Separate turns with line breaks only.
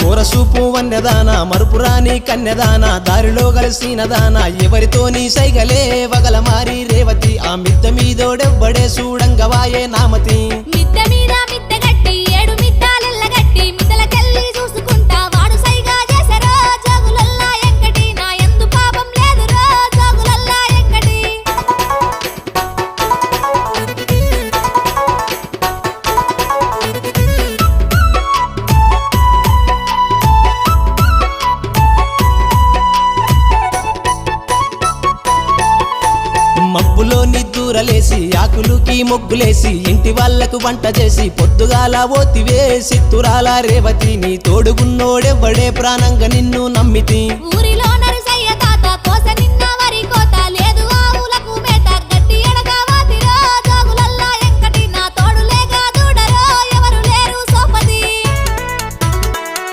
ఊరసూపు వన్నెదాన మరుపురాని కన్యదాన దారిలో కలిసినదాన ఎవరితోని సైగలే వగల మారి రేవతి ఆ మిద్ద మీదోడెవ్వడే చూడంగవాయే నామతి
మిద్ద మీద మిద్ద గట్టి 7 మిద్దాలెల్ల గట్టి మిద్దలకెళ్ళి చూసుకుంటా వాడు సైగా చేసరో జోగులల్లా ఎంకటి నా యందు పాపం లేదురో జోగులల్లా ఎంకటి
మబ్బులో నిద్దూరలేసి ఆకులుకి మొగ్గులేసి ఇంటి వాళ్లకు వంట చేసి పొద్దుగాల ఓతివే సిత్తురాల రేవతి నీ తోడుగున్నోడెవ్వడే ప్రాణంగా నిన్ను నమ్మితి
ఊరిలో